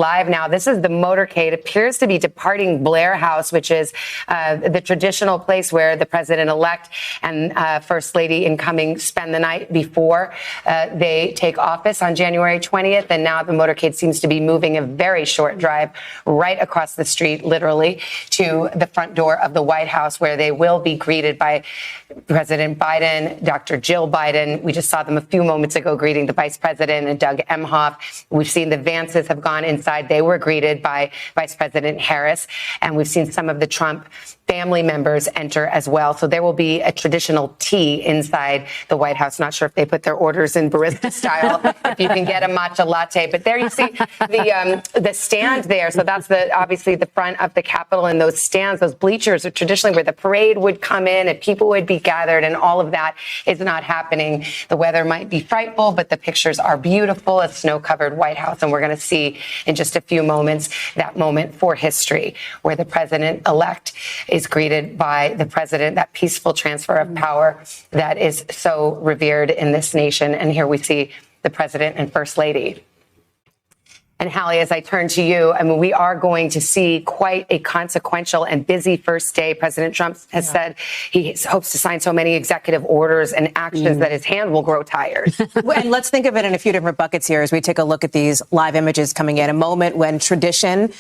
live now. This is the motorcade. It appears to be departing Blair House, which is the traditional place where the president-elect and First Lady incoming spend the night before they take office on January 20th. And now the motorcade seems to be moving a very short drive right across the street, literally, to the front door of the White House, where they will be greeted by President Biden, Dr. Jill Biden. We just saw them a few moments ago greeting the Vice President and Doug Emhoff. We've seen the Vances have gone inside. They were greeted by Vice President Harris. And we've seen some of the Trump family members enter as well. So there will be a traditional tea inside the White House. Not sure if they put their orders in barista style, if you can get a matcha latte. But there you see the stand there. So that's obviously the front of the Capitol, and those stands, those bleachers are traditionally where the parade would come in and people would be gathered, and all of that is not happening. The weather might be frightful, but the pictures are beautiful. A snow-covered White House, and we're going to see in just a few moments that moment for history where the president-elect is greeted by the president, that peaceful transfer of power that is so revered in this nation. And here we see the president and First Lady. And Hallie, as I turn to you, I mean, we are going to see quite a consequential and busy first day. President Trump has said he hopes to sign so many executive orders and actions that his hand will grow tired. And let's think of it in a few different buckets here as we take a look at these live images coming in. A moment when tradition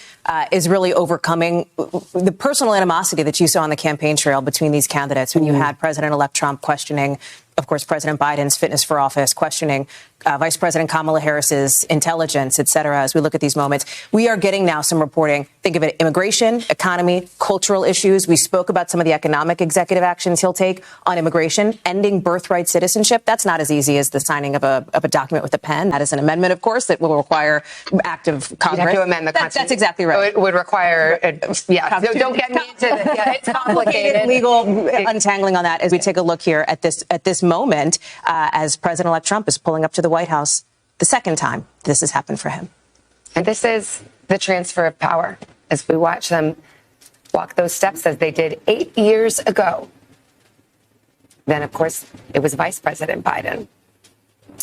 is really overcoming the personal animosity that you saw on the campaign trail between these candidates, when you had President-elect Trump questioning, of course, President Biden's fitness for office, questioning Vice President Kamala Harris's intelligence, et cetera. As we look at these moments, we are getting now some reporting. Think of it: immigration, economy, cultural issues. We spoke about some of the economic executive actions he'll take on immigration, ending birthright citizenship. That's not as easy as the signing of a document with a pen. That is an amendment, of course, that will require active Congress. You have to amend the Constitution. That's exactly right. So it would require, don't get me into it. Yeah, it's complicated. Legal untangling on that as we take a look here at this moment as President-elect Trump is pulling up to the White House the second time this has happened for him. And this is the transfer of power as we watch them walk those steps as they did 8 years ago. Then, of course, it was Vice President Biden.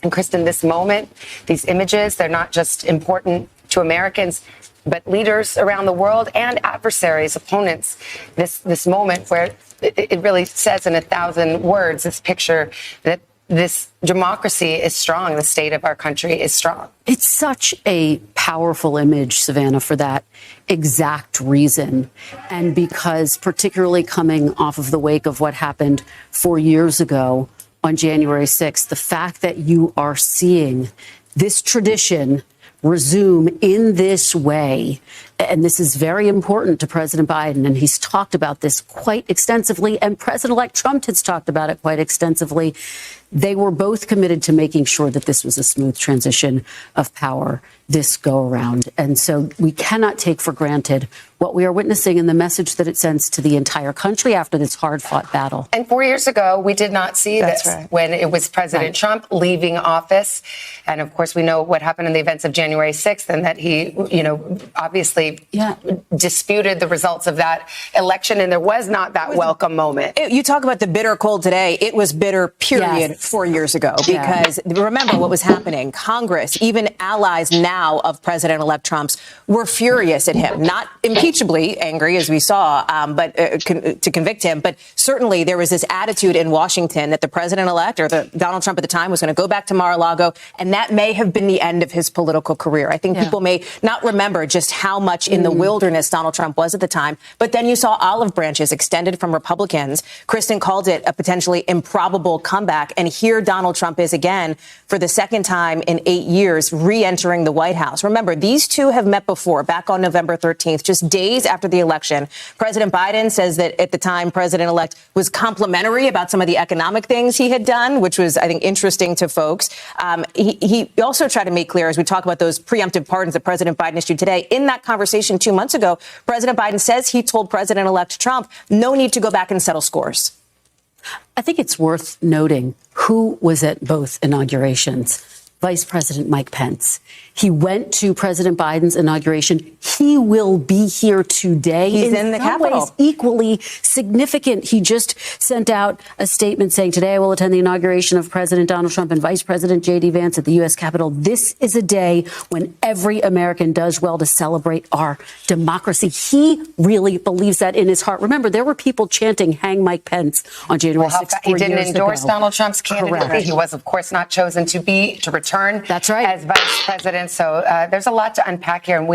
And Kristen, this moment, these images, they're not just important to Americans, but leaders around the world and adversaries, opponents. This moment where it really says in 1,000 words, this picture that this democracy is strong. The state of our country is strong. It's such a powerful image, Savannah, for that exact reason. And because particularly coming off of the wake of what happened 4 years ago on January 6th, the fact that you are seeing this tradition resume in this way. And this is very important to President Biden. And he's talked about this quite extensively. And President-elect Trump has talked about it quite extensively. They were both committed to making sure that this was a smooth transition of power this go around. And so we cannot take for granted what we are witnessing and the message that it sends to the entire country after this hard fought battle. And 4 years ago, we did not see That's this right. when it was President Trump leaving office. And of course, we know what happened in the events of January 6th and that he, obviously disputed the results of that election. And there was not that welcome moment. You talk about the bitter cold today. It was bitter, period, 4 years ago, because remember what was happening. Congress, even allies now of President-elect Trump's, were furious at him, not impeachably angry, as we saw, but to convict him. But certainly there was this attitude in Washington that the president-elect, or Donald Trump at the time, was going to go back to Mar-a-Lago, and that may have been the end of his political career. I think people may not remember just how much in the wilderness Donald Trump was at the time. But then you saw olive branches extended from Republicans. Kristen called it a potentially improbable comeback. And here Donald Trump is again for the second time in 8 years, re-entering the White House. Remember, these two have met before, back on November 13th, just days after the election. President Biden says that at the time, President-elect was complimentary about some of the economic things he had done, which was, I think, interesting to folks. He also tried to make clear, as we talk about those preemptive pardons that President Biden issued today, in that conversation 2 months ago, President Biden says he told President-elect Trump no need to go back and settle scores. I think it's worth noting who was at both inaugurations. Vice President Mike Pence. He went to President Biden's inauguration. He will be here today. He's in the Capitol. Ways equally significant. He just sent out a statement saying, today I will attend the inauguration of President Donald Trump and Vice President J.D. Vance at the U.S. Capitol. This is a day when every American does well to celebrate our democracy. He really believes that in his heart. Remember, there were people chanting, hang Mike Pence on January 6th. He didn't endorse ago. Donald Trump's candidacy. Correct. He was, of course, not chosen to return That's right. as vice president. So there's a lot to unpack here. And